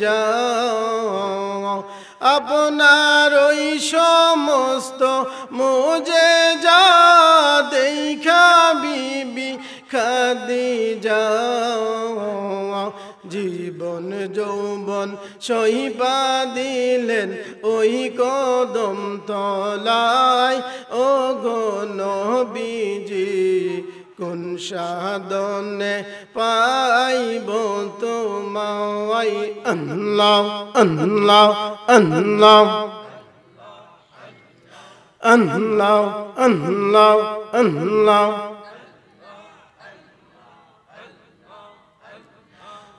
যাও আপনার ওই সমস্ত মুজেজা দেখা বিবি খাদিজা জীবন যৌবন সহিবা দিলেন ওই কদম তলায় ও গো নবীজি কোন সাধনে পাইব তোমায় আল্লাহ আল্লাহ আল্লাহ আল্লাহ আল্লাহ আল্লাহ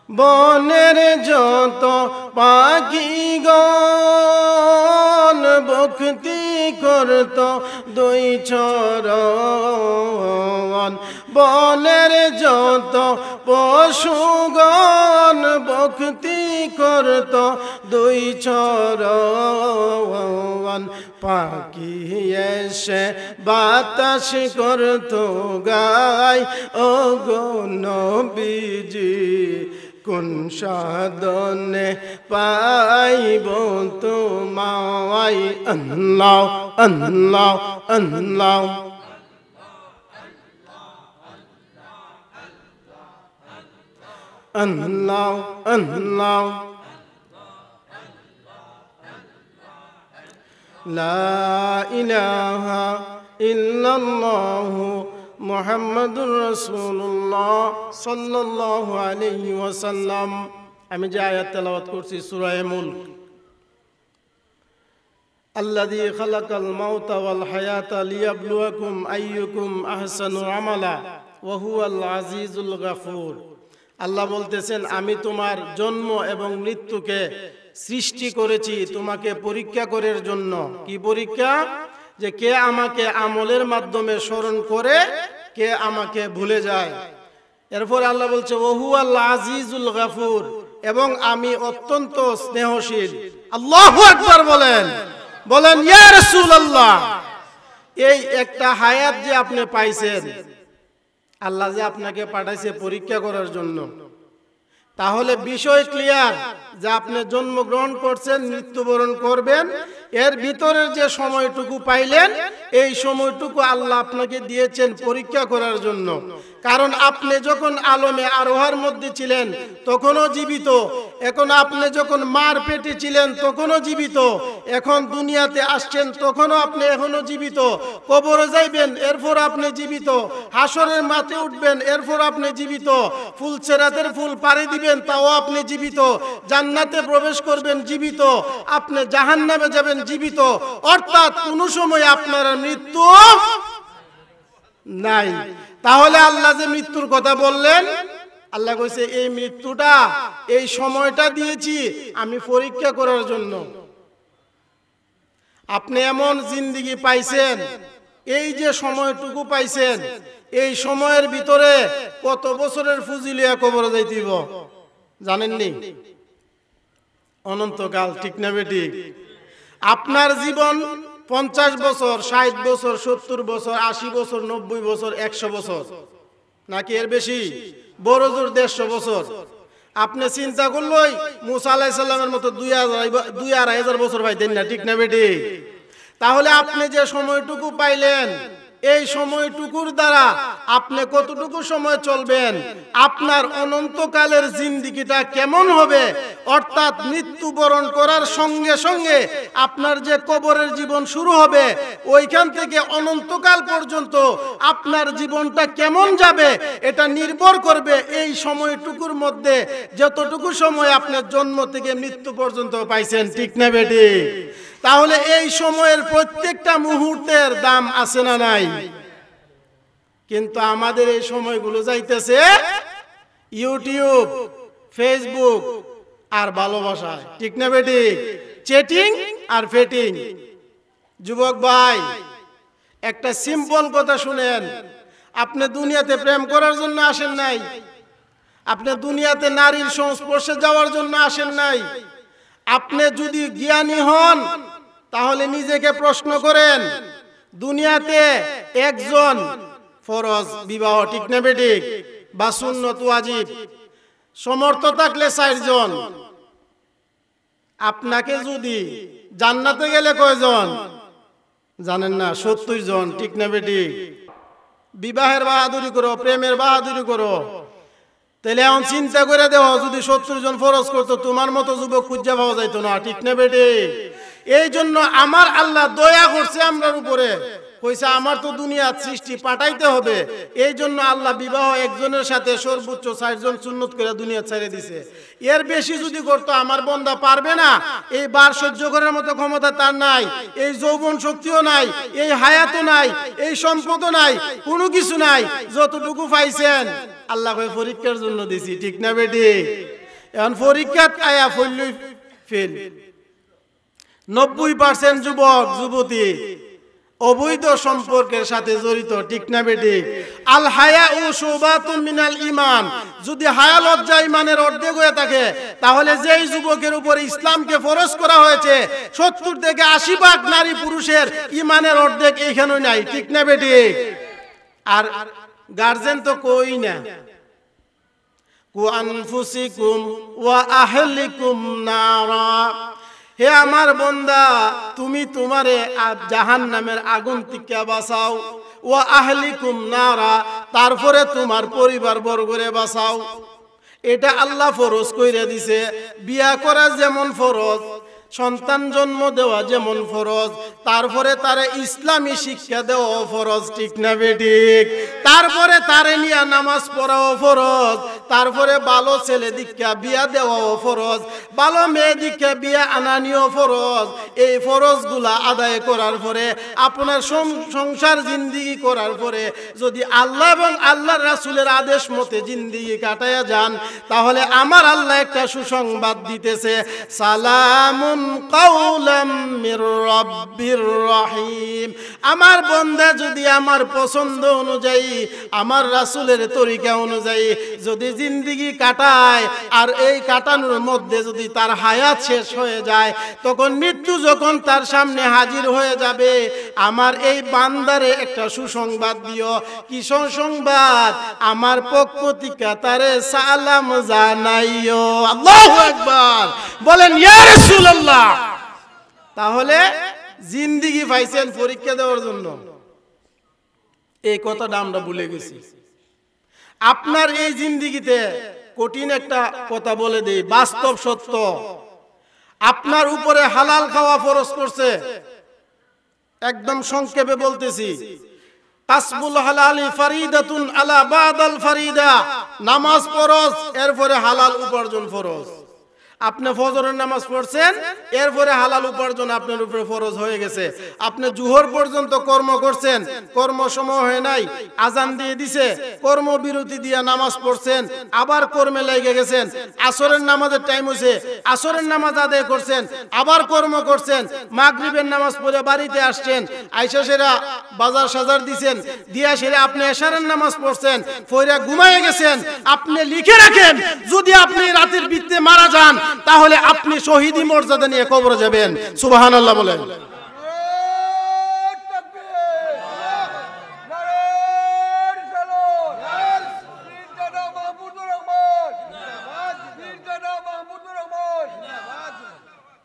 বনের যত পাখিগণ ভক্তি করত দুই চরণ বনের যত পশুগণ ভক্তি করত দুই চরণ পাখি এসে বাতাস করত গায় ও গো নবীজি কোন সাধনে পাইব তোমায় আল্লাহ আল্লাহ আল্লাহ আল্লাহ আল্লাহ লা ইলাহা ইল্লাল্লাহু মুহাম্মাদুর রাসূলুল্লাহ সাল্লাল্লাহু আলাইহি ওয়াসাল্লাম। আমি যে আয়াত তেলাওয়াত করছি সূরা মুলক, আল্লাযী খালাকাল মাউতা ওয়াল হায়াতা লিয়াবলুয়াকুম আইয়ুকুম আহসানু আমালা ওয়া হুয়াল আজিজুল গাফুর। আল্লাহ বলতেছেন আমি তোমার জন্ম এবং মৃত্যুকে সৃষ্টি করেছি তোমাকে পরীক্ষা করার জন্য। কি পরীক্ষা? যে কে আমাকে আমলের মাধ্যমে স্মরণ করে, কে আমাকে ভুলে যায়। এরপর আল্লাহ বলছে ওহুয়াল আজিজুল গাফুর, এবং আমি অত্যন্ত স্নেহশীল। আল্লাহু আকবার বলেন, বলেন ইয়া রাসূলুল্লাহ। এই একটা হায়াত যে আপনি পাইছেন, আল্লাহ যে আপনাকে পাঠাইছে পরীক্ষা করার জন্য, তাহলে বিষয় ক্লিয়ার যে আপনি জন্মগ্রহণ করছেন, মৃত্যুবরণ করবেন, এর ভিতরের যে সময়টুকু পাইলেন এই সময়টুকু আল্লাহ আপনাকে দিয়েছেন পরীক্ষা করার জন্য। কারণ আপনি যখন আলমে আরোহার মধ্যে ছিলেন তখনও জীবিত, এখন আপনি যখন মার পেটে ছিলেন তখনও জীবিত, এখন দুনিয়াতে আসছেন তখনও আপনি এখনো জীবিত, কবরে যাইবেন এরপর আপনি জীবিত, হাসরের মাঠে উঠবেন এরপর আপনি জীবিত, ফুলসেরাতের ফুল পাড়ি দিবেন তাও আপনি জীবিত, জান্নাতে প্রবেশ করবেন জীবিত, আপনি জাহান্নামে যাবেন জীবিত। অর্থাৎ কোন সময় আপনার মৃত্যু নাই। তাহলে আল্লাহ যে মৃত্যুর কথা বললেন, আল্লাহ কইছে এই মৃত্যুটা, এই সময়টা দিয়েছি আমি পরীক্ষা করার জন্য। আপনি এমন জিন্দেগি পাইছেন, এই যে সময়টুকু পাইছেন, এই সময়ের ভিতরে কত বছরের ফুজিলিয়া কবরে যাইতেইব জানেননি? অনন্তকাল, ঠিক না বেঠিক? আপনার জীবন 50 বছর, 60 বছর, 70 বছর, 80 বছর, 90 বছর, 100 বছর, নাকি এর বেশি? বড় জোর 150 বছর। আপনি চিন্তা করলই মুসা আলাইহিস সালামের মতো 2,000 বছর পাইতেন না, ঠিক না বেঠিক? তাহলে আপনি যে সময়টুকু পাইলেন, এই সময়টুকুর দ্বারা আপনি কতটুকু সময় চলবেন, আপনার অনন্তকালের জিন্দেগিটা কেমন হবে। অর্থাৎ মৃত্যুবরণ করার সঙ্গে সঙ্গে আপনার যে কবরের জীবন শুরু হবে, ওইখান থেকে অনন্তকাল পর্যন্ত আপনার জীবনটা কেমন যাবে, এটা নির্ভর করবে এই সময়টুকুর মধ্যে যতটুকু সময় আপনার জন্ম থেকে মৃত্যু পর্যন্ত পাইছেন, ঠিক না বেটি? তাহলে এই সময়ের প্রত্যেকটা মুহূর্তের দাম আছে না নাই? কিন্তু আমাদের এই সময়গুলো যাইতেছে ইউটিউব, ফেসবুক আর ভালোবাসায়, ঠিক না বেটি? চ্যাটিং আর ফেটিং। যুবক ভাই, একটা সিম্পল কথা শুনেন, আপনি দুনিয়াতে প্রেম করার জন্য আসেন নাই, আপনি দুনিয়াতে নারীর সংস্পর্শে যাওয়ার জন্য আসেন নাই। আপনি যদি জ্ঞানী হন তাহলে নিজেকে প্রশ্ন করেন, দুনিয়াতে একজন ফরজ বিবাহ, ঠিক না বেঠিক, বা সুন্নত ওয়াজিব, সমর্থ থাকলে 4 জন, আপনাকে যদি জান্নাতে গেলে কয়জন জানেন না? 70 জন। ঠিক না বেটি? বিবাহের বাহাদুরি করো, প্রেমের বাহাদুরি করো। তাহলে এখন চিন্তা করে দেও, যদি 70 জন ফরজ করতো, তোমার মতো যুবক খুঁজে পাওয়া যাইতো না। ঠিক না বেটি? এই জন্য আমার আল্লাহ দয়া করছে আমরার উপরে, কইছে আমার তো দুনিয়ার সৃষ্টি পাঠাইতে হবে। এই জন্য আল্লাহ বিবাহ একজনের সাথে সর্বোচ্চ 60 জন সুন্নত করে দুনিয়া ছেড়ে দিছে। এর বেশি যদি করতো আমার বান্দা পারবে না। এই বার সহ্য করার মতো ক্ষমতা তার নাই, এই যৌবন শক্তিও নাই, এই হায়াতও নাই, এই সম্পদও নাই, কোনো কিছু নাই। যতটুকু পাইছেন আল্লাহ কয় পরীক্ষার জন্য দিছি। ঠিক না বেটি? এখন পরীক্ষাত আয়া ফেললই ফেল। 90% যুবক যুবতী অবৈধ সম্পর্কের সাথে জড়িত। ঠিক না বেটি? আল হায়া ও শুবাতুন মিনাল ঈমান। যদি হায়া লজ্জা ঈমানের অর্ধেক হয়ে থাকে, তাহলে যেই যুবকের উপরে ইসলামকে ফরজ করা হয়েছে 70 থেকে 80% নারী পুরুষের ঈমানের অর্ধেক এইখানেও নাই। ঠিক না বেটি? আর গার্জেন তো কই না। কু আনফুসিকুম ওয়া আহলিকুম নারা। হে আমার বান্দা, তুমি তোমারে জাহান্নামের আগুন থেকে বাঁচাও। ওয়া আহলিকুম নারা, তারপরে তোমার পরিবার বর্গরে বাঁচাও। এটা আল্লাহ ফরজ কইরা দিছে। বিয়া করা যেমন ফরজ, সন্তান জন্ম দেওয়া যেমন ফরজ, তারপরে তারে ইসলামী শিক্ষা দেওয়া ফরজ। ঠিক না বেঠিক? তারপরে তারে নিয়ে নামাজ পড়াও ফরজ, তারপরে ভালো ছেলে দীক্ষা বিয়া দেওয়াও ফরজ, ভালো মেয়ে দীক্ষা বিয়া আনানিও ফরজ। এই ফরজগুলা আদায় করার পরে, আপনার সংসার জিন্দিগি করার পরে যদি আল্লাহ এবং আল্লাহর রাসূলের আদেশ মতে জিন্দিগি কাটায়া যান, তাহলে আমার আল্লাহ একটা সুসংবাদ দিতেছে, সালামুন কাওলাম মির রাব্বির রহিম। আমার বান্দা যদি আমার পছন্দ অনুযায়ী, আমার রাসূলের তরিকা অনুযায়ী যদি জিন্দিগি কাটায়, আর এই কাটানোর মধ্যে যদি তার হায়াত শেষ হয়ে যায়, তখন মৃত্যু যখন তার সামনে হাজির হয়ে যাবে, আমার এই বান্দারে একটা সুসংবাদ দিও। কি সুসংবাদ? আমার পক্ষ থেকে তারে সালাম জানাইও। আল্লাহু আকবার বলেন ইয়া রাসূলুল্লাহ। তাহলে জিন্দিগি পাইছেন পরীক্ষা দেওয়ার জন্য। এই কথাটা আমরা ভুলে গেছি। আপনার এই জিন্দিগিতে কঠিন একটা কথা বলে দেই, বাস্তব সত্য। আপনার উপরে হালাল খাওয়া ফরজ করছে। একদম সংক্ষেপে বলতেছি, কাসবুল হালালি ফারিদাতুন আলা বাদাল ফারিদা। নামাজ ফরজ, এরপরে হালাল উপার্জন ফরজ। আপনি ফজরের নামাজ পড়ছেন, এরপরে হালাল উপার্জন আপনার উপরে ফরজ হয়ে গেছে। আপনি জুহর পর্যন্ত কর্ম করছেন, কর্ম সময় হয় নাই, আজান দিয়ে দিছে, কর্ম বিরতি দিয়ে নামাজ পড়ছেন, আবার কর্মে লেগে গেছেন। আসরের নামাজের টাইম হয়েছে, আসরের নামাজ আদায় করছেন, আবার কর্ম করছেন। মাগরিবের নামাজ পড়ে বাড়িতে আসছেন, আইসা সেরা বাজার সাজার দিছেন, দিয়া সেরা আপনি এশারের নামাজ পড়ছেন, ফইরা ঘুমায়ে গেছেন। আপনি লিখে রাখেন, যদি আপনি রাতের বৃত্তে মারা যান, তাহলে আপনি শহীদি মর্যাদা নিয়ে কবরে যাবেন। সুবহানাল্লাহ বলেন।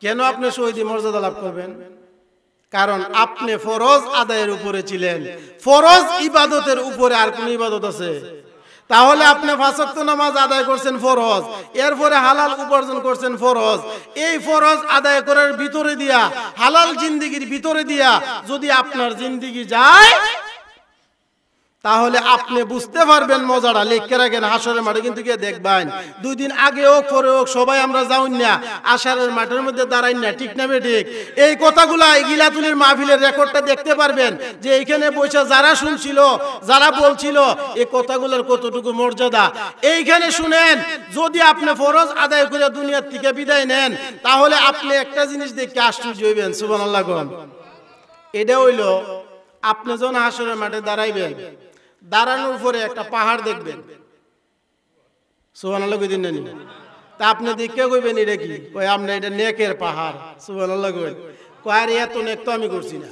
কেন আপনি শহীদি মর্যাদা লাভ করবেন? কারণ আপনি ফরজ আদায়ের উপরে ছিলেন। ফরজ ইবাদতের উপরে আর কোন ইবাদত আছে? তাহলে আপনি 5 ওয়াক্ত নামাজ আদায় করছেন ফরজ, এরপরে হালাল উপার্জন করছেন ফরজ। এই ফরজ আদায় করার ভিতরে দিয়া, হালাল জিন্দিগির ভিতরে দিয়া যদি আপনার জিন্দিগি যায়, তাহলে আপনি বুঝতে পারবেন মজাটা। লিখে রাখেন, হাসরের মাঠে কিন্তু গিয়ে দেখবেন, 2 দিন আগে হোক পরে হোক সবাই আমরা যাউন না, আশারের মাঠের মধ্যে দাঁড়াই না। ঠিক না বেঠিক? এই কথাগুলা গিলাতুলির মাহফিলের রেকর্ডটা দেখতে পারবেন, যে এইখানে বসে যারা শুনছিল, যারা বলছিল, এই কথাগুলোর কতটুকু মর্যাদা এইখানে শুনেন। যদি আপনি ফরজ আদায় করে দুনিয়ার থেকে বিদায় নেন, তাহলে আপনি একটা জিনিস দেখে আশ্চর্য হইবেন। সুবহানাল্লাহ। এটা হইল, আপনি যখন হাসরের মাঠে দাঁড়াইবেন, দাঁড়ানোর পরে একটা পাহাড় দেখবেন। সুবহানাল্লাহ কই দিন না? তা আপনি দেখে কইবেন এটা কি? কই আপনি এটা নেকের পাহাড়। সুবহানাল্লাহ কই। কই আর এত নেক তো আমি করছি না।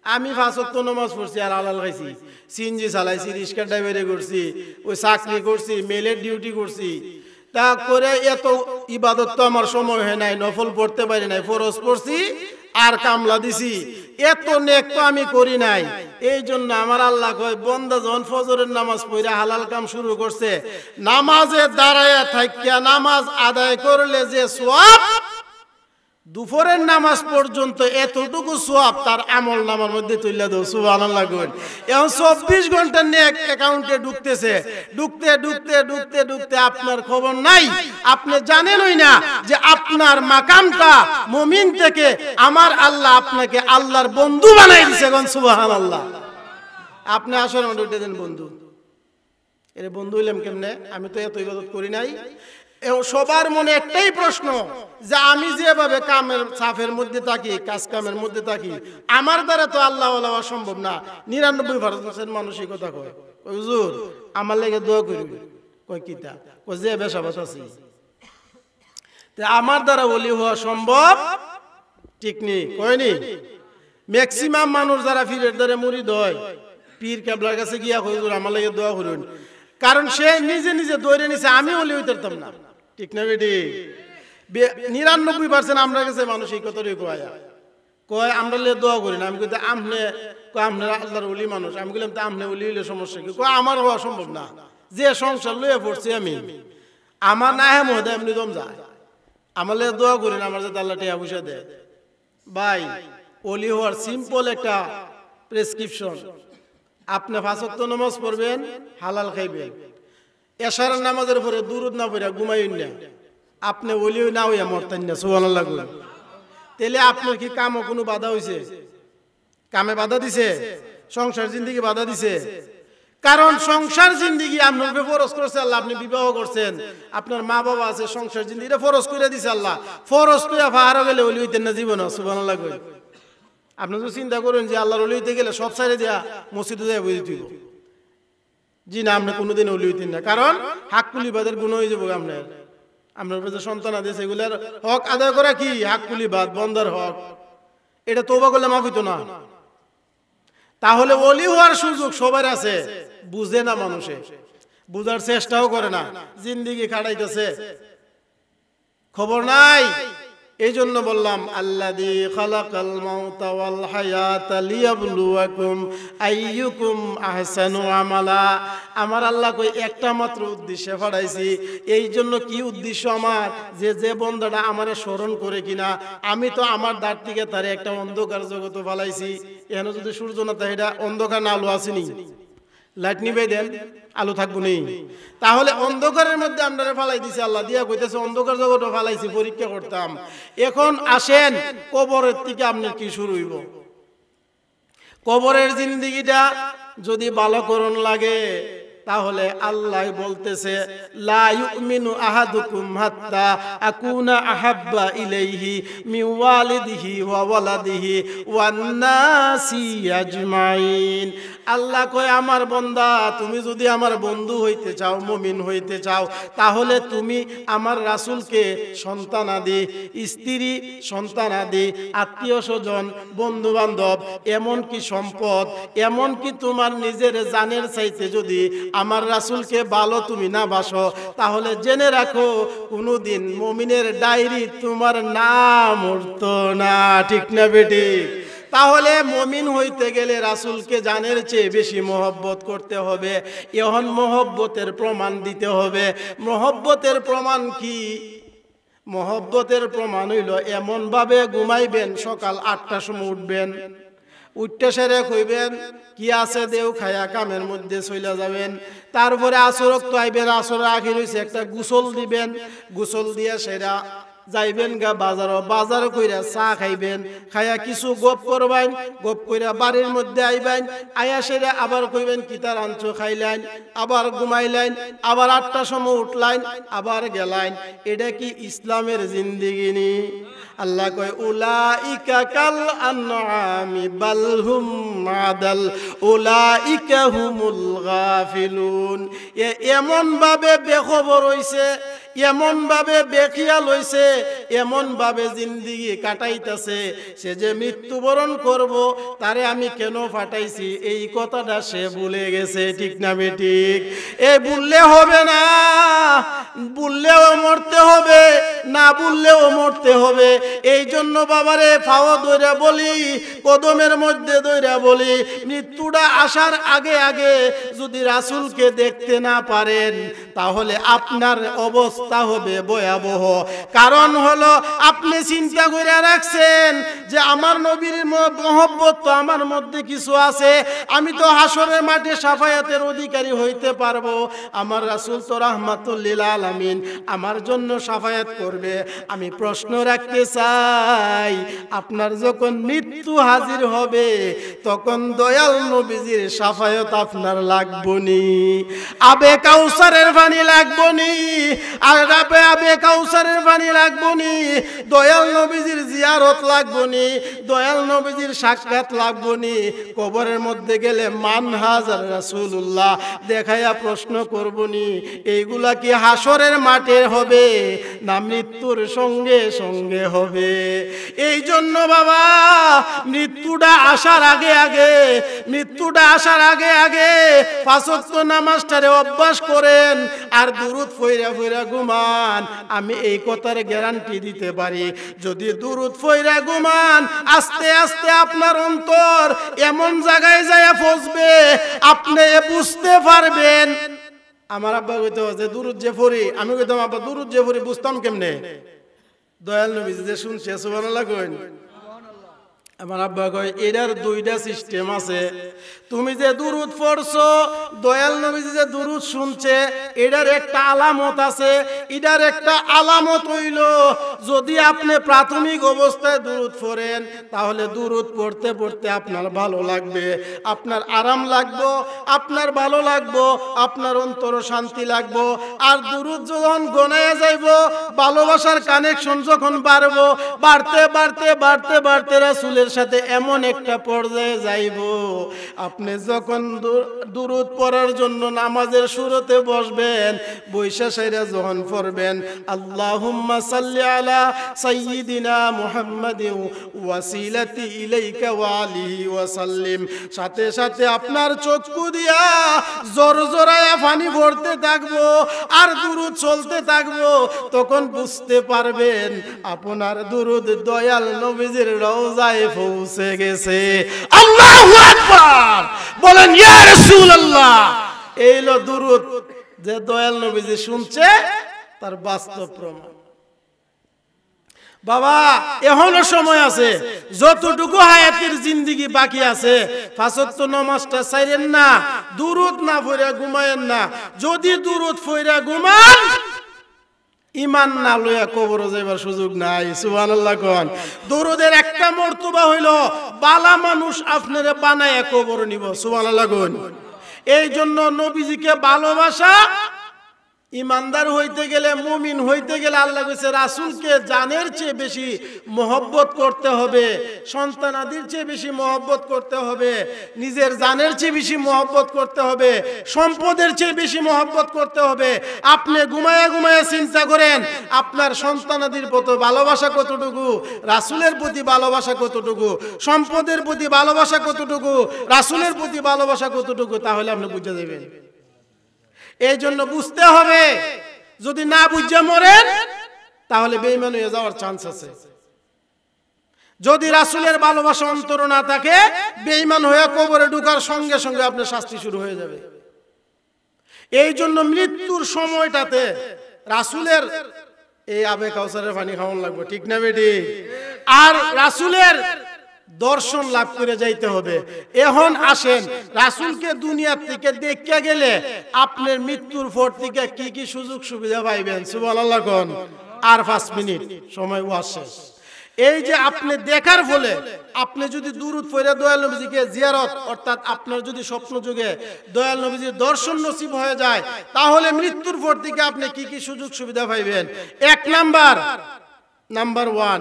আমি 5 ওয়াক্ত নামাজ পড়ছি, আর হালাল খাইছি, সিএনজি চালাইছি, রিক্সা ড্রাইভারি করছি, ওই চাকরি করছি, মেলের ডিউটি করছি, তা করে এত ইবাদত তো আমার সময় হয় নাই, নফল পড়তে পারি নাই, ফরজ পড়ছি আর কামলা দিছি, এত নেক তো আমি করি নাই। এই জন্য আমার আল্লাহ কয় বান্দা যখন ফজরের নামাজ পড়ে হালাল কাম শুরু করছে, নামাজে দাঁড়ায়া থাকিয়া নামাজ আদায় করলে যে সওয়াব, দুপুরের নামাজ পর্যন্ত এতটুকু সওয়াব তার আমল নামার মধ্যে তুলে দাও। সুবহানাল্লাহ। এখন 24 ঘন্টা নেক অ্যাকাউন্টে ঢুকতেছে, ঢুকতে ঢুকতে ঢুকতে ঢুকতে আপনার খবর নাই, আপনি জানেনই না যে আপনার মাকামটা মুমিন থেকে আমার আল্লাহ আপনাকে আল্লাহর বন্ধু বানাই দিয়েছে। সুবহানাল্লাহ। আপনি আসলে উঠে দেন বন্ধু, এর বন্ধু হইলাম কেমনে? আমি তো এত ইবাদত করি নাই। সবার মনে একটাই প্রশ্ন যে আমি যেভাবে কামের সাফের মধ্যে থাকি, কাজ কামের মধ্যে থাকি, আমার দ্বারা তো আল্লাহ হওয়া সম্ভব না। 99% মানুষই কথা কয়, হুজুর আমার লেগে দোয়া করবি। কয় কিতা? কয় যে বেশাবাস আছি, আমার দ্বারা ওলি হওয়া সম্ভব ঠিক নেই। কয়নি? ম্যাক্সিমাম মানুষ যারা পীরের দ্বারা মুরিদ হয়, পীর কেবলার কাছে গিয়া কয় হুজুর আমার লেগে দোয়া করুন, কারণ সে নিজে নিজে দৌড়ে নিছে, আমি ওলি হইতে পারতাম না। ঠিক না বেটি? 99% আমরা কাছে মানুষ এই কথাটাই কয় আমরা দোয়া করি না। আমি কই আমনে, আপনার আল্লাহর ওলি মানুষ। আমি বললাম তা আমনে ওলি হইলে সমস্যা কি? কয় আমার হওয়া সম্ভব না, যে সংসার লইয়া পড়ছি আমি, আমার না হ্যাঁ মহোদয় এমনি দম যায়, আমার দোয়া করি না, আমার যাতে আল্লাহ টিয়া পয়সা দেয়। ভাই, ওলি হওয়ার সিম্পল একটা প্রেসক্রিপশন, আপনি 5 ওয়াক্ত নামাজ পড়বেন, হালাল খাইবেন, এশার নামাজের পরে দুরুদ না পড়া ঘুমাইন না, আপনি ওলি না হইয়া মরতেন না। সুবহানাল্লাহ। তাহলে আপনার কি কামও কোনো বাধা হইছে? কামে বাধা দিছে? সংসার জিন্দেগি বাধা দিছে? কারণ সংসার জিন্দেগি আপনার উপরে ফরজ করছে আল্লাহ, আপনি বিবাহ করছেন, আপনার মা বাবা আছে, সংসার জিন্দেগি এটা ফরজ করে দিছে আল্লাহ। ফরজ করে ফাহারও গেলে ওলি হইতেন না জীবন। সুবহানাল্লাহ। আপনি তো চিন্তা করেন যে আল্লাহর ওলি হইতে গেলে সব সাইডে দিয়া মসজিদে যায় বুঝে দিব, জি না, আপনি কোনোদিন ওলি হইতেন না। কারণ হাক্কুলিবাদের গুণ হয়ে যাবো আপনার। আপনার যে সন্তান আছে সেগুলোর হক আদায় করা কি হাক্কুলিবাদ, বন্দার হক, এটা তওবা করলে মাফ হইতো না। তাহলে ওলি হওয়ার সুযোগ সবার আছে, বুঝে না মানুষে, বুঝার চেষ্টাও করে না, জিন্দেগি খাটাইতেছে, খবর নাই। এই জন্য বললাম আল্লাযী খালাকাল মাউতা ওয়াল হায়াতা লিয়াবলুয়াকুম আইয়ুকুম আহসানু আমালা। আমার আল্লাহ কই একটা মাত্র উদ্দেশ্যে পাঠাইছি। এই জন্য কি উদ্দেশ্য আমার? যে বন্দাটা আমারে স্মরণ করে কিনা, আমি তো আমার দাঁত থেকে তারে একটা অন্ধকার জগৎ ফালাইছি। এখানে যদি সূর্য না থাকে, এটা অন্ধকার না আলো আসেনি, লাইট নিবে দেন, আলো থাকবো নেই। তাহলে অন্ধকারের মধ্যে আপনারা ফালাই দিছে আল্লাহ, দিয়া কইতেছে অন্ধকার জগৎ ফালাইছি পরীক্ষা করতাম। এখন আসেন কবরের থেকে আপনার কি শুরু হইব? কবরের জিন্দেগিটা যদি ভালো করণ লাগে, তাহলে আল্লাহ বলতেছে লা ইউমিনু আহাদুকুম হাত্তা আকুনা আহাব্বা ইলাইহি মিন ওয়ালিদিহি ওয়া ওয়ালাদিহি ওয়ান নাসি আজমাইন। আল্লাহ কয় আমার বান্দা, তুমি যদি আমার বন্ধু হইতে চাও, মুমিন হইতে চাও, তাহলে তুমি আমার রাসূলকে সন্তানাদি, স্ত্রী সন্তানাদি, আত্মীয় স্বজন, বন্ধু বান্ধব, এমনকি সম্পদ, এমনকি তোমার নিজের জানের চাইতে যদি আমার রাসূলকে ভালো তুমি না বাসো, তাহলে জেনে রাখো কোনোদিন মুমিনের ডায়েরি তোমার নাম উঠতো না। ঠিক না বেটি? তাহলে মুমিন হইতে গেলে রাসূলকে জানের চেয়ে বেশি মহব্বত করতে হবে। এখন মহব্বতের প্রমাণ দিতে হবে। মহব্বতের প্রমাণ কি? মহব্বতের প্রমাণ হইল এমন ভাবে ঘুমাইবেন, সকাল 8টার সময় উঠবেন, উঠতে সেরে কইবেন কি আছে দেও, খায়া কামের মধ্যে চলে যাবেন। তারপরে আসর তো আইবেন, আসর আখির হইছে একটা গোসল দিবেন, গোসল দিয়ে সেরা যাইবেন গা বাজার কইরা চা খাইবেন, খায়া কিছু গপ করবেন, গপ কইরা বাড়ির মধ্যে আইবেন, আয়া সেরা আবার কইবেন কিতার আনছো, খাইলেন, আবার ঘুমাইলেন, আবার 8টার সময় উঠলেন, আবার গেলেন। এটা কি ইসলামের জিন্দেগি নি? আল্লাহ কয় উলাইকা কাল আনআমি বাল হুম আদাল উলাইকা হুমুল গাফিলুন। এমন ভাবে বেখবর হইছে, এমন ভাবে বেখিয়াল হইছে, এমন ভাবে জিন্দেগি কাটাইতেছে, সে যে মৃত্যুবরণ করব তারে আমি কেন ফাটাইছি এই কথাটা সে ভুলে গেছে। ঠিক না বেঠিক? এই ভুললে হবে না, ভুললেও মরতে হবে, না ভুললেও মরতে হবে। এই জন্য বাবারে ফাও দইরা বলি, কদমের মধ্যে দইরা বলি, মৃত্যুটা আসার আগে আগে যদি রাসূলকে দেখতে না পারেন তাহলে আপনার অবস্থা হবে ভয়াবহ। কারণ হলো আপনি চিন্তা করে রাখছেন যে আমার নবীর মহব্বত তো আমার মধ্যে কিছু আছে, আমি তো হাসরের মাঠে শাফায়াতের অধিকারী হইতে পারবো, আমার রাসূল তো রাহমাতুল লিল আলামিন, আমার জন্য শাফায়াত করবে। আমি প্রশ্ন রাখতে চাই, আপনার যখন মৃত্যু হাজির হবে তখন দয়াল নবীজির শাফায়াত আপনার লাগবনি? আবে কাউসারের পানি লাগবনি? আর আবে কাউসারের পানি লাগবনি? দয়াল নবীজির জিয়ারত লাগবনি? দয়াল নবীজির সাক্ষাৎ লাগবনি? কবরের মধ্যে গেলে মান হাজার রাসূলুল্লাহ দেখাইয়া প্রশ্ন করবনি? এইগুলা কি হাসরের মাঠে হবে না মৃত্যুর সঙ্গে সঙ্গে হবে? এই জন্য বাবা মৃত্যুটা আসার আগে আগে, মৃত্যুটা আসার আগে আগে পাঁচ ওয়াক্ত নামাজটারে অভ্যাস করেন আর দুরূদ পইরা পইরা ঘুমান। আমি এই কথার গ্যারান্টি দিতে পারি, যদি দুরূদ পইরা ঘুমান আস্তে আস্তে আপনার অন্তর এমন জায়গায় যায় পৌঁছবে আপনি বুঝতে পারবেন। আমার আব্বা কইতো যে দুরূদ যে পড়ি, আমি কইতাম আব্বা দুরূদ যে পড়ি বুঝতাম কেমনে? দয়াল নবী যে শুনছে সুবহানাল্লাহ কইন। আমার আব্বা কয় এটার দুইটা সিস্টেম আছে, তুমি যে দুরূদ পড়ছো, দয়াল নবী যে দুরূদ শুনছে, এটার একটা আলামত আছে। এটার একটা আলামত হইল যদি আপনি প্রাথমিক অবস্থায় দুরূদ পড়েন তাহলে দুরূদ পড়তে পড়তে আপনার ভালো লাগবে, আপনার আরাম লাগবে, আপনার ভালো লাগবে, আপনার অন্তর শান্তি লাগবে। আর দুরূদ যখন গনায়া যাইব, ভালোবাসার কানেকশন যখন বাড়বো, বাড়তে বাড়তে বাড়তে বাড়তে রাসূলের সাথে এমন একটা পর্যায়ে যাইব, আপনি যখন দুরূদ পড়ার জন্য নামাজের শুরুতে বসবেন, বৈশা সাইরা যখন পড়বেন আল্লাহুম্মা সাল্লি আলা সাইয়্যিদিনা মুহাম্মাদিন ওয়াসিলাতি ইলাইকা ওয়া আলিহি ওয়া সাল্লিম, সাথে সাথে আপনার চক্ষু দিয়া জোরজোরায়া পানি পড়তে থাকবো আর দুরূদ চলতে থাকবো। তখন বুঝতে পারবেন আপনার দুরূদ দয়াল নবীজির রওজায় পৌঁছে গেছে। আল্লাহু আকবার বলেন ইয়া রাসূলুল্লাহ। এই হলো দুরূদ যে দয়াল নবীজি শুনছে তার বাস্তব প্রমাণ। বাবা এখনো সময় আছে, যতটুকু হায়াতের জিন্দেগি বাকি আছে পাঁচ ওয়াক্ত নামাজটা ছাইরেন না, দুরূদ না পড়া ঘুমায়েন না। যদি দুরূদ পড়া ঘুমান ইমান না লইয়া কবরে যাইবার সুযোগ নাই। সুবহানাল্লাহ কোন। দরুদের একটা মর্তবা হইল বালা মানুষ আপনারে বানায়া কবরে নিব। সুবহানাল্লাহ কোন। এই জন্য নবীজিকে ভালোবাসা, ইমানদার হইতে গেলে, মুমিন হইতে গেলে আল্লাহ কইছে রাসূলকে জানের চেয়ে বেশি মহব্বত করতে হবে, সন্তানাদির চেয়ে বেশি মহব্বত করতে হবে, নিজের জানের চেয়ে বেশি মহব্বত করতে হবে, সম্পদের চেয়ে বেশি মহব্বত করতে হবে। আপনি ঘুমায়া ঘুমায়া চিন্তা করেন আপনার সন্তানাদির প্রতি ভালোবাসা কতটুকু, রাসূলের প্রতি ভালোবাসা কতটুকু, সম্পদের প্রতি ভালোবাসা কতটুকু, রাসূলের প্রতি ভালোবাসা কতটুকু, তাহলে আপনি বুঝে যাবেন। এই জন্য বুঝতে হবে, যদি না বুঝে মরেন তাহলে বেঈমান হয়ে যাওয়ার চান্স আছে। যদি রাসূলের ভালোবাসা অন্তর না থাকে, বেঈমান হয়ে কবরে ঢোকার সঙ্গে সঙ্গে আপনার শাস্তি শুরু হয়ে যাবে। এই জন্য মৃত্যুর সময়টাতে রাসূলের এই আবে কাউসারের পানি খাওয়ান লাগবে। ঠিক না বেটি? আর রাসূলের দর্শন লাভ করে যাইতে হবে। এখন আসেন, রাসূলকে দুনিয়া থেকে দেখতে গেলে আপনার মৃত্যুর পর থেকে কি কি সুযোগ সুবিধা পাইবেন? সুবহানাল্লাহ কোন। আর 5 মিনিট সময় ওয়াজ শেষ। এই যে আপনি দেখার ফলে আপনি যদি দুরূদ পড়ে দয়াল নবীজিকে জিয়ারত, অর্থাৎ আপনার যদি স্বপ্ন যুগে দয়াল নবীজির দর্শন নসিব হয়ে যায়, তাহলে মৃত্যুর পর থেকে আপনি কি কি সুযোগ সুবিধা পাইবেন? এক নাম্বার 1,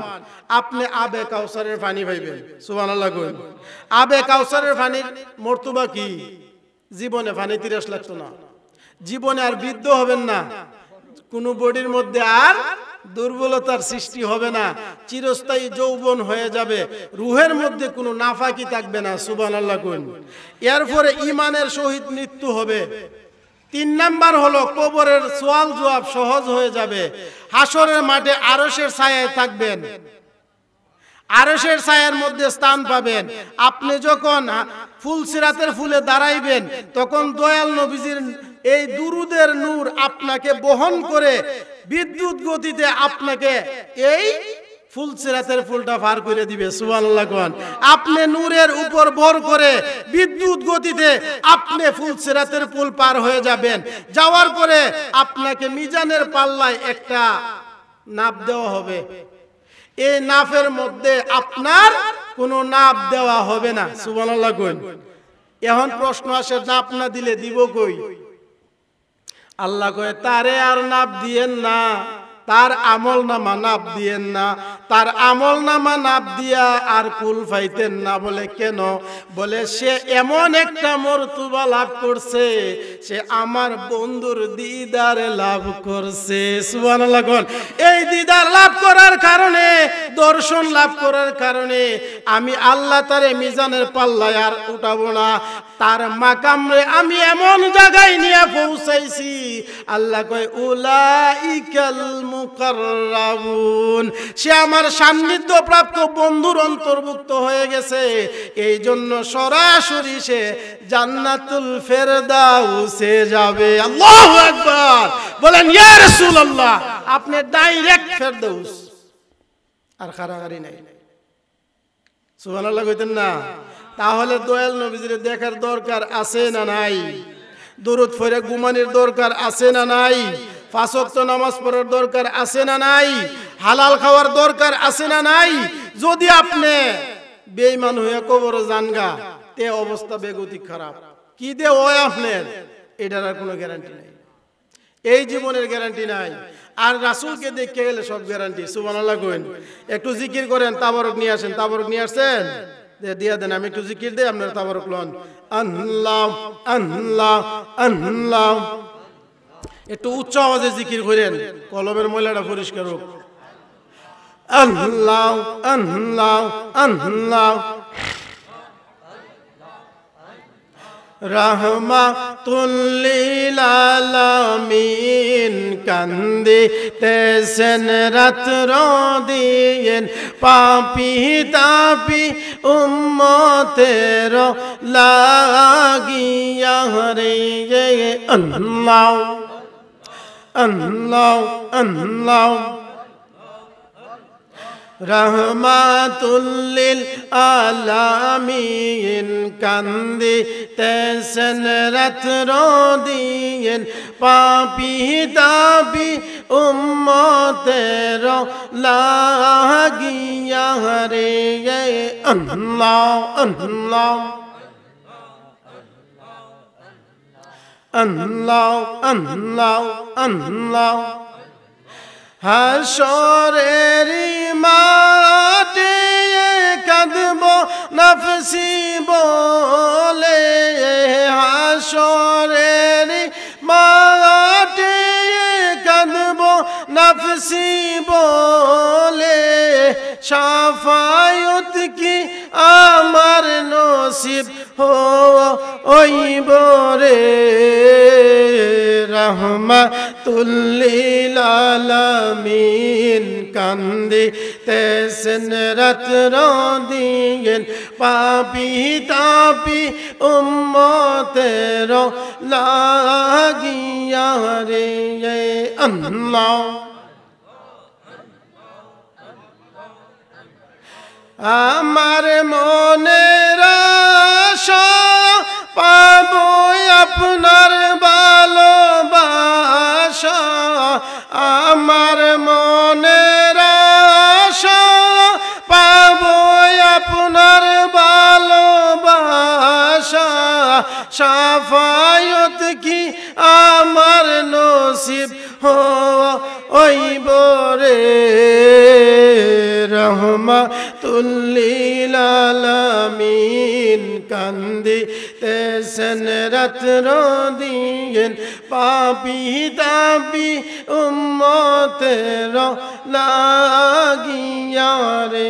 আপনি আবে কাউসারের পানি পাইবেন। সুবহানাল্লাহ কই। আবে কাউসারের পানির মর্তবা কি? জীবনে পানি তিরাস লাগতো না, জীবনে আর বৃদ্ধ হবেন না, কোনো বডির মধ্যে আর দুর্বলতার সৃষ্টি হবে না, চিরস্থায়ী যৌবন হয়ে যাবে, রুহের মধ্যে কোনো নাফাকি থাকবে না। সুবহানাল্লাহ কোন। এরপরে ঈমানের সহিত মৃত্যু হবে। 3 নাম্বার হলো কবরের সওয়াল জবাব সহজ হয়ে যাবে। হাসরের মাঠে আরশের ছায়ায় থাকবেন, আরশের ছায়ার মধ্যে স্থান পাবেন। আপনি যখন ফুলসিরাতের ফুলে দাঁড়াইবেন তখন দয়াল নবীজির এই দুরুদের নূর আপনাকে বহন করে বিদ্যুৎ গতিতে আপনাকে এই ফুলসিরাতের ফুলটা পার করে দিবে। সুবহানাল্লাহ কোন। আপনি নূরের উপর ভর করে বিদ্যুৎ গতিতে আপনি ফুলসিরাতের পুল পার হয়ে যাবেন। যাওয়ার পরে আপনাকে মিজানের পাল্লায় একটা নাপ দেওয়া হবে। এই নাফের মধ্যে আপনার কোনো নাপ দেওয়া হবে না। সুবহানাল্লাহ কোন। এখন প্রশ্ন আসে, নাপ না দিলে দিব কই? আল্লাহ কয় তারে আর নাপ দিয়েন না, তার আমল নামা নাপ দিয়েন না, তার আমল নামা নাপ দিয়া আর কুল পাইতেন না। বলে কেন? বলে সে এমন একটা মর্তবা লাভ করছে, সে আমার বন্ধুর দিদার লাভ করছে। সুবহানাল্লাহ কোন। এই দিদার লাভ করার কারণে, দর্শন লাভ করার কারণে আমি আল্লাহ তারে মিজানের পাল্লায় আর উঠাবো না। তার মাকামরে আমি এমন জায়গায় নিয়ে পৌঁছাইছি, আল্লাহ কয় উলাইকাল মুকাররাবুন, সে আমার সান্নিধ্য প্রাপ্ত বন্ধুর অন্তর্ভুক্ত হয়ে গেছে। এই জন্য সরাসরি সে জান্নাতুল ফেরদাউসে যাবে। আল্লাহু আকবার। বলেন ইয়া রাসূলুল্লাহ, আপনি ডাইরেক্ট ফেরদাউস, আর খারাগারি নাই। সুবহানাল্লাহ কইতেন না? তাহলে দয়াল নবীজির দেখার দরকার আছে না নাই? দরুদ পড়ে ঘুমানোর দরকার আছে না নাই? 5 ওয়াক্ত নামাজ পড়ার দরকার আছে না নাই? হালাল খাওয়ার দরকার আছে না নাই? যদি আপনি বেঈমান হয়ে কবরে যানগা, তে অবস্থা বেগতিক খারাপ। কি দে ওই আপনার, এটার আর কোনো গ্যারান্টি নাই। এই জীবনের গ্যারান্টি নাই। আর রাসূলকে দেখতে গেলে সব গ্যারান্টি। সুবহানাল্লাহ কইন। একটু জিকির করেন, তাবারক নিয়ে আসেন। তাবারক নিয়ে আসছেন? দিয়া দেন, আমি একটু জিকির দেই, আপনার তাবারক লন। আল্লাহ আল্লাহ আল্লাহ। একটু উচ্চ আওয়াজে জিকির করেন, কলবের ময়লাটা পরিষ্কার হোক। আল্লাহ আল্লাহ আল্লাহ। রাহমাতুল লিল আলামিন কান্দিতেছেন রাত্র দিন, পাপী তাপী উম্মতের লাগিয়া রে। আল্লাহ আল্লাহ আল্লাহ। রাহমাতুল লিল আলামিন কান্দিতেছেন রাত্র দিন, পাপী তাপী উম্মতের লাগিয়া রে। আল্লাহ আল্লাহ আল্লাহ আল্লাহ আল্লাহ। হাসরের মাঠে কাঁদব নফসি বলে, হাসরের মাঠে কাঁদব নফসি বলে, শাফায়াত কি আমার নসিব হইব রে। রাহমাতুল লিল আলামিন কান্দিতেছেন রাত্র দিন, পাপী তাপী উম্মতের লাগিয়া রে। আল্লাহ আমার মনের আশা পাবো আপনার ভালোবাসা, আমার মনের আশা পাবো আপনার ভালোবাসা, শাফায়াত কি আমার নসিব হইব রে। রাহমাতুল লিল আলামিন কান্দিতেছেন রাত্র দিন পাপী তাপী উম্মতের লাগিয়া রে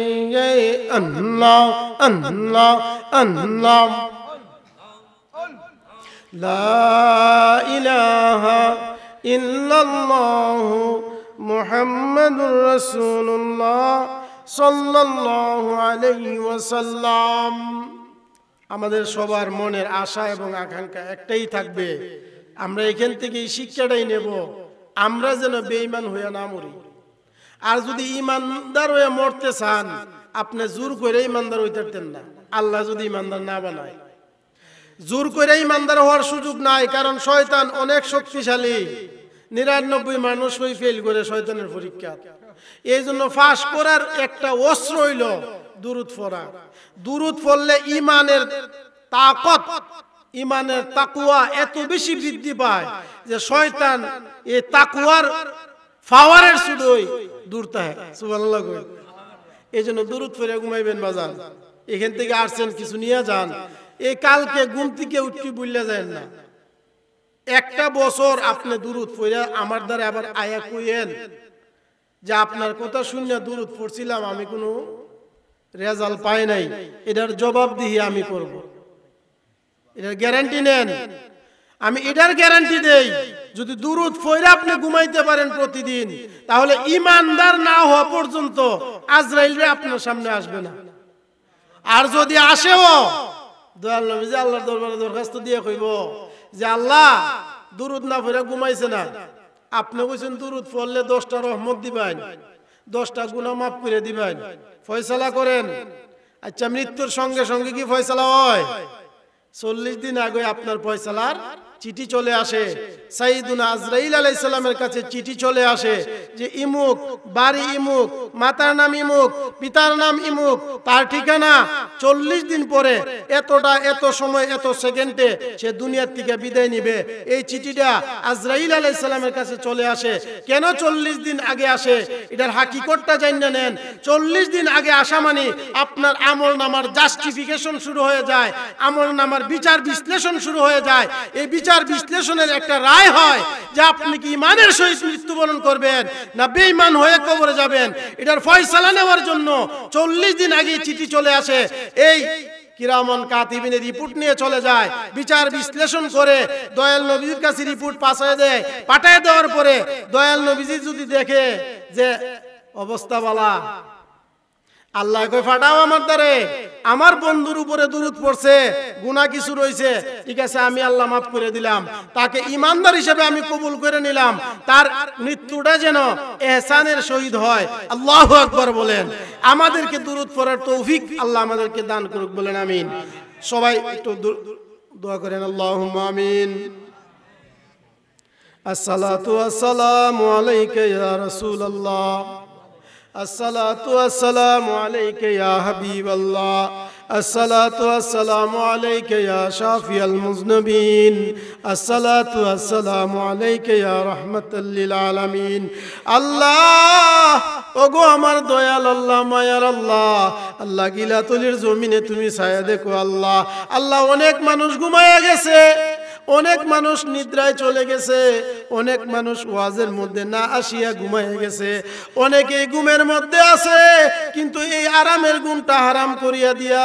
আল্লাহ আল্লাহ আল্লাহ লা ইলাহা ইল্লাল্লাহু মুহাম্মাদুর রাসূলুল্লাহ সাল্লাল্লাহু আলাইহি ওয়াসাল্লাম। আমাদের সবার মনের আশা এবং আকাঙ্ক্ষা একটাই থাকবে, আমরা এখান থেকে এই শিক্ষাটাই নেব, আমরা যেন বেঈমান হয়ে না মরি। আর যদি ইমানদার হয়ে মরতে চান, আপনি জোর করে ইমানদার হইতে পারতেন না, আল্লাহ যদি ইমানদার না বানায়। জোর করে ইমানদার হওয়ার সুযোগ নাই, কারণ শয়তান অনেক শক্তিশালী। 99 মানুষ ওই ফেল করে শয়তানের পরীক্ষা। এই জন্য ফাঁস করার একটা অস্ত্র হইল দুরূদ পড়া। দুরূদ পড়লে ইমানের তাকত, ইমানের তাকওয়া এত বেশি বৃদ্ধি পায় যে শয়তান এই তাকওয়ার পাওয়ারের সুদই দূর থাকে। সুবহানাল্লাহ। এই জন্য দুরূদ পড়ে ঘুমাইবেন বাজান। এখান থেকে আসছেন কিছু নিয়ে যান, এই কালকে ঘুম থেকে উঠি বললে যায় না। একটা বছর আপনি দুরূদ পড়ে আমার দ্বারা আবার আয়া কইেন যে আপনার কথা শুনে দুরূদ পড়ছিলাম, আমি কোনো রেজাল্ট পাই নাই, এটার জবাব দিয়ে আমি করব। এটার গ্যারান্টি নেন, আমি এটার গ্যারান্টি দেই। যদি দুরূদ পড়ে আপনি ঘুমাইতে পারেন প্রতিদিন, তাহলে ইমানদার না হওয়া পর্যন্ত আজরাইল রে আপনার সামনে আসবে না। আর যদি আসেও, দয়াল নবী যে আল্লাহর দরবারে দরখাস্ত দিয়ে কইব যে আল্লাহ দুরূদ না পড়ে ঘুমাইছে না, আপনি কইছেন দুরূদ পড়লে 10টা রহমত দিবেন, 10টা গুনাহ মাফ করে দিবেন, ফয়সালা করেন। আচ্ছা, মৃত্যুর সঙ্গে সঙ্গে কি ফয়সালা হয়? 40 দিন আগে আপনার ফয়সালার চিঠি চলে আসে। সাইয়্যিদুনা আজরাইল আলাইহিস সালামের কাছে চিঠি চলে আসে যে ইমুক, বাড়ি ইমুক, মাতার নাম ইমুক, পিতার নাম ইমুক, তার ঠিকানা 40 দিন পরে এতটা এত সময় এত সেকেন্ডে সে দুনিয়ার থেকে বিদায় নিবে। এই চিঠিটা আজরাইল আলাইহিস সালামের কাছে চলে আসে। কেন 40 দিন আগে আসে? এটার হাকিকতটা জানিয়ে নেন। 40 দিন আগে আসা মানে আপনার আমল নামার জাস্টিফিকেশন শুরু হয়ে যায়, আমল নামার বিচার বিশ্লেষণ শুরু হয়ে যায়। এই বিচার বিশ্লেষণের একটা রায় হয় যে আপনি কি ঈমানের সহিত মৃত্যুবরণ করবেন না বেঈমান হয়ে কবরে যাবেন। এটার ফয়সালা নেওয়ার জন্য 40 দিন আগে চিঠি চলে আসে। এই কিরামান কাতিবিনের রিপোর্ট নিয়ে চলে যায়, বিচার বিশ্লেষণ করে দয়াল নবীর কাছে রিপোর্ট পাঠায় দেওয়ার পরে দয়াল নবীজি যদি দেখে যে অবস্থা বালা, আল্লাহ কই ফাটাও আমার দ্বারে, আমার বন্ধুর উপরে দুরূদ পড়ছে, গুনাহ কিছু রইছে, ঠিক আছে আমি আল্লাহ মাফ করে দিলাম, তাকে ঈমানদার হিসেবে আমি কবুল করে নিলাম, তার মৃত্যুটা যেন ইহসানের সহিত হয়। আল্লাহু আকবার বলেন। আমাদেরকে দুরূদ পড়ার তৌফিক আল্লাহ আমাদেরকে দান করুক, বলেন আমিন। সবাই একটু দোয়া করেন, আল্লাহুম্মা আমিন। আসসালাতু ওয়াসসালামু আলাইকা ইয়া রাসূলুল্লাহ, আসসালাতু ওয়াসসালামু আলাইকা ইয়া হাবিবাল্লাহ, আসসালাতু ওয়াসসালামু আলাইকা ইয়া শাফিয়াল মুযনিবিন, আসসালাতু ওয়াসসালামু আলাইকা ইয়া রাহমাতাল লিল আলামিন। আল্লাহ, ওগো আমার দয়াল আল্লাহ, মায়ার আল্লাহ, আল্লাহ গিলাতলির জমিনে তুমি ছায়া দেখো আল্লাহ। আল্লাহ, অনেক মানুষ ঘুমায়া গেছে, অনেক মানুষ নিদ্রায় চলে গেছে, অনেক মানুষ ওয়াজের মধ্যে না আসিয়া ঘুমায় গেছে, অনেকেই ঘুমের মধ্যে আছে কিন্তু এই আরামের ঘুমটা হারাম করিয়া দিয়া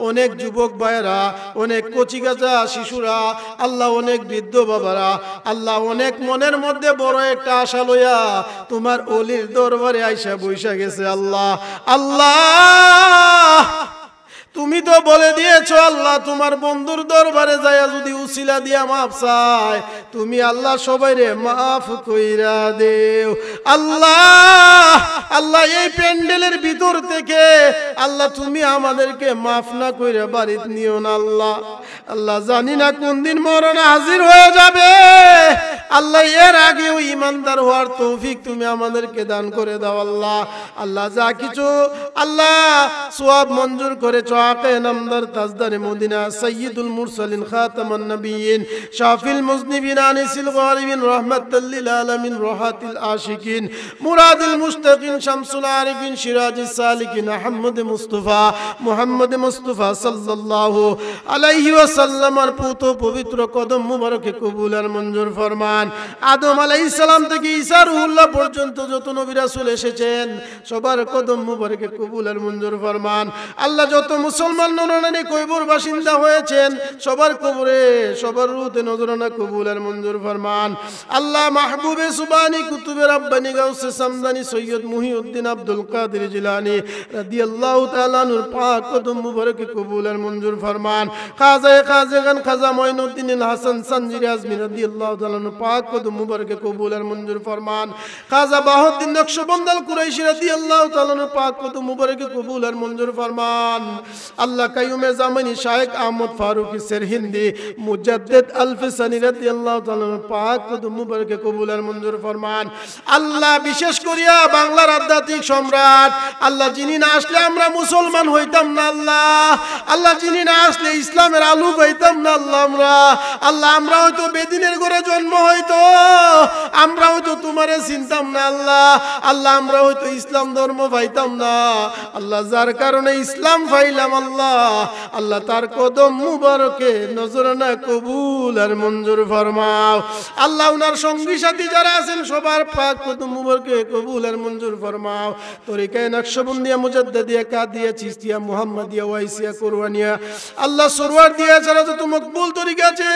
অনেক যুবক ভাইরা, অনেক কচিকাচা শিশুরা, আল্লাহ অনেক বৃদ্ধ বাবারা, আল্লাহ অনেক মনের মধ্যে বড় একটা আশা লইয়া তোমার ওলির দরবারে আইসা বইসা গেছে। আল্লাহ, আল্লাহ তুমি তো বলে দিয়েছো আল্লাহ তোমার বন্ধুর দরবারে যায়া যদি উসিলা দিয়া মাফ চায়, তুমি আল্লাহ সবাইরে মাফ কইরা দেও। আল্লাহ, আল্লাহ এই প্যান্ডেলের ভিতর থেকে আল্লাহ তুমি আমাদেরকে মাফ না কইরা বাড়িতে নিও না আল্লাহ। আল্লাহ জানি না কোন দিন মরণ হাজির হয়ে যাবে, আল্লাহ এর আগেও ঈমানদার হওয়ার তৌফিক তুমি আমাদেরকে দান করে দাও আল্লাহ। আল্লাহ যা কিছু আল্লাহ সওয়াব মঞ্জুর করেছো। আকে নামদার তাজদারে মদিনা সাইয়্যিদুল মুরসালিন খাতামান নবিয়্যিন শাফিল মুজনিবিন আনিসিল গারিবিন রাহমাতাল লিল আলামিন রাহাতিল আশিকিন মুরাদিল মুশতাকিন শামসুল আরিফিন সিরাজিস সালিকিন মুহাম্মদ মুস্তাফা সাল্লাল্লাহু আলাইহি ওয়াসাল্লামের পুত পবিত্র কদম মুবারকে কবুল আর মঞ্জুর ফরমান। আদম আলাইহিস সালাম থেকে ঈসা রূহুল্লাহ পর্যন্ত যত নবী রাসূল এসেছেন সবার কদম মুবারকে কবুল আর মঞ্জুর ফরমান। আল্লাহ যত মুসলমান নরনারী কবর বাসিন্দা হয়েছেন সবার কবরে সবার রূহে নজরানা কবুল আর মঞ্জুর ফরমান। আল্লাহ মাহবুবে সুবহানী কুতুবে রাব্বানী গাউসে সামদানি সৈয়দ মুহিউদ্দিন আব্দুল কাদের জিলানী রাদিয়াল্লাহু তাআলা আনহুর পাক কদম মুবারকে কবুল আর মঞ্জুর ফরমান। খাজাগান খাজা মঈনুদ্দিন আল হাসান সানজিরি আজমি রাদিয়াল্লাহু তাআলা আনহুর পাক কদম মুবারকে কবুল আর মঞ্জুর ফরমান। খাজা বাহাউদ্দিন নকশবন্দি আল কুরাইশি রাদিয়াল্লাহু তাআলা আনহুর পাক কদম মুবারকে কবুল আর মঞ্জুর ফরমান। আল্লাহ কাইয়ুমে জামানি শায়েখ আহমদ ফারুকী সেরহিন্দি মুজাদ্দিদ আল ফিসানি রাদিয়াল্লাহু তাআলা আনহুর পাক কদম মুবারকে কবুল আর মঞ্জুর ফরমান। আল্লাহ বিশেষ করিয়া বাংলার আধ্যাত্মিক সম্রাট আল্লাহ যিনি না আসলে আমরা মুসলমান হইতাম না আল্লাহ, আল্লাহ যিনি না আসলে ইসলামের আলু পাইতাম না আল্লাহ আমরা হয়তো বেদিনের ঘরে জন্ম হইতো আমরা হয়তো তোমারে চিনতাম না আল্লাহ আমরা হয়তো ইসলাম ধর্ম পাইতাম না আল্লাহ, যার কারণে ইসলাম পাইলাম আল্লাহ তার কদম মুবারকে নজরানা কবুল আর মঞ্জুর ফরমাও। আল্লাহ উনার সঙ্গী সাথী যারা আছেন সবার পাক কদম মুবারকে কবুল আর মঞ্জুর ফরমাও। তরিকায়ে নকশবন্দিয়া মুজাদ্দিদিয়া কাদিয়া চিশতিয়া মুহাম্মাদিয়া ওয়াইসিয়া কুরবানিয়া আল্লাহ সরওয়ার দিয়া ছাড়া যত মকবুল তরিকা আছে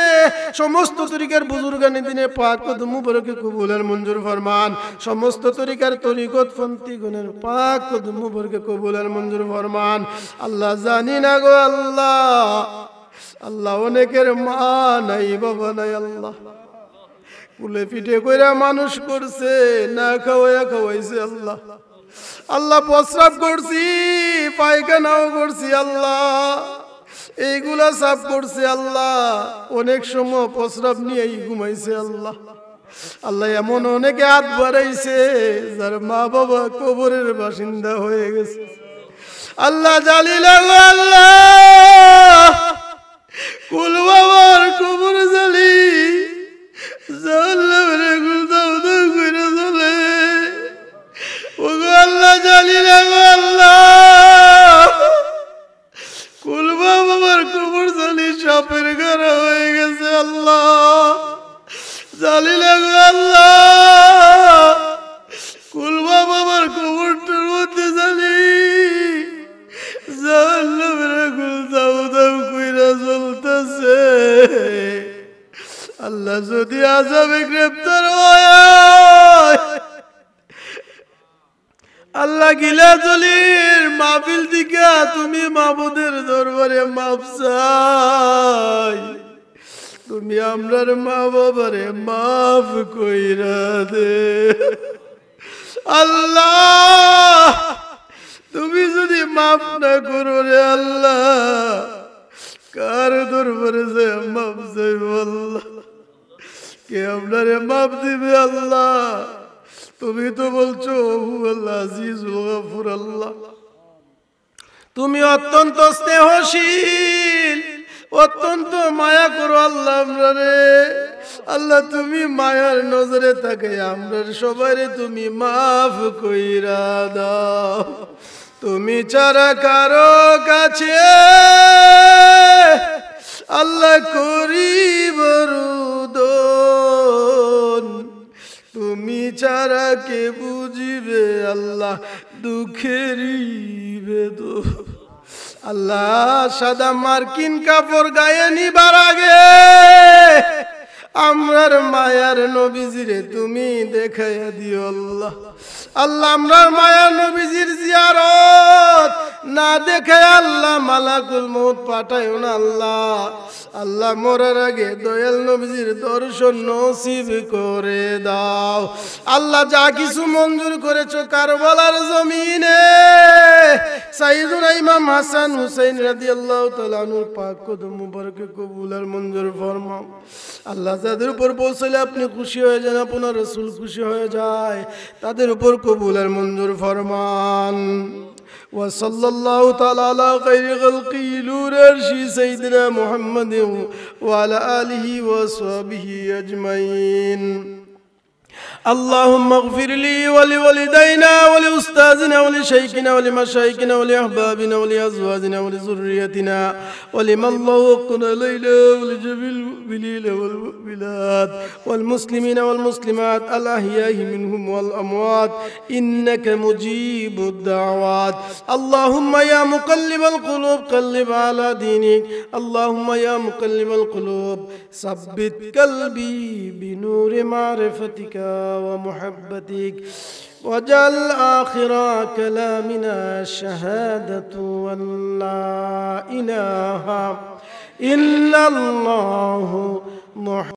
সমস্ত তরিকার বুজুর্গানি দিনে পাক কদম মুবারকে কবুল আর মঞ্জুর ফরমান। সমস্ত তরিকার তরিকত পন্থী গুণের পাক কদম মুবারকে কবুল আর মঞ্জুর ফরমান। আল্লাহ জানি না গো আল্লাহ অনেকের মা নাই বাবা নাই আল্লাহ কুলে পিঠে কইরা মানুষ করছে না খাওয়াইছে আল্লাহ প্রস্রাব করছি পায়খানাও করছি এইগুলা সাফ করছে অনেক সময় প্রস্রাব নিয়েই ঘুমাইছে আল্লাহ এমন অনেকে হাত বাড়াইছে যার মা বাবা কবরের বাসিন্দা হয়ে গেছে আল্লাহ জালিল কুল বাবার কবর জালি আল্লাহ জালিল কুলবা বাবার কবর জালি সাপের গাড়া হয়ে গেছে জালিল কুলবা বাবার কবরটার মধ্যে জালি চলতেছে আল্লাহ যদি আযাবে গ্রেফতার হয় আল্লাহ গিলাজলির মাহফিল দিকা তুমি মাবুদের দরবারে মাফ চাই তুমি আমরার মা বাবারে মাফ কইরা দে আল্লাহ তুমি যদি মাফ না করো রে আল্লাহ কার দরবারে যে মাফ চাইব আল্লাহ কে আপনারে মাফ দিবে আল্লাহ তুমি তো বলছো আল্লাহ আজিজুল গফুর আল্লাহ তুমি অত্যন্ত স্নেহশীল অত্যন্ত মায়া করো আল্লাহ আমরারে আল্লাহ তুমি মায়ার নজরে তাকে আমরার সবাইরে তুমি মাফ কইরা দাও তুমি ছাড়া কারো কাছে আল্লাহ করিব রুদন তুমি ছাড়া কে বুঝিবে আল্লাহ দুঃখেরই বেদন আল্লাহ সাদা মার্কিন কাপড় গায়ে নিবার আগে আমরার মায়ার নবীজিরে তুমি দেখাইয়া দিও আল্লাহ আল্লাহ আমরার মায়ার নবীজির জিয়ারত না দেখায় আল্লাহ মালাকুল মউত পাঠায়ো না আল্লাহ মরার আগে দয়াল নবীজির দর্শন নসিব করে দাও আল্লাহ যা কিছু মঞ্জুর করেছো কারবালার জমিনে সাইয়্যিদুনা ইমাম হাসান হুসাইন রাদিয়াল্লাহু তাআলা আনহুর পাক কদম মুবারকে কবুল আর মঞ্জুর ফরমাও আল্লাহ যাদের উপর পৌঁছলে আপনি খুশি হয়ে যান আপনার রাসূল খুশি হয়ে যায় তাদের উপর কবুল আর মঞ্জুর ফরমান وصلى الله تعالى على خير خلقه نور عرشه سيدنا محمد وعلى آله وصحبه أجمعين. اللهم اغفر لي ولوالدينا ولأستاذنا ولشيخنا ولمشايخنا ولأحبابنا ولأزواجنا ولذريتنا ولمن الله وقنا ليلا ولجميع المؤمنين والمؤمنات والمسلمين والمسلمات الأحياء منهم والأموات إنك مجيب الدعوات. اللهم يا مقلب القلوب قلب على دينك. اللهم يا مقلب القلوب ثبت قلبي بنور معرفتك ومحبتك وجعل آخر كلامنا شهادة أن لا إله إلا الله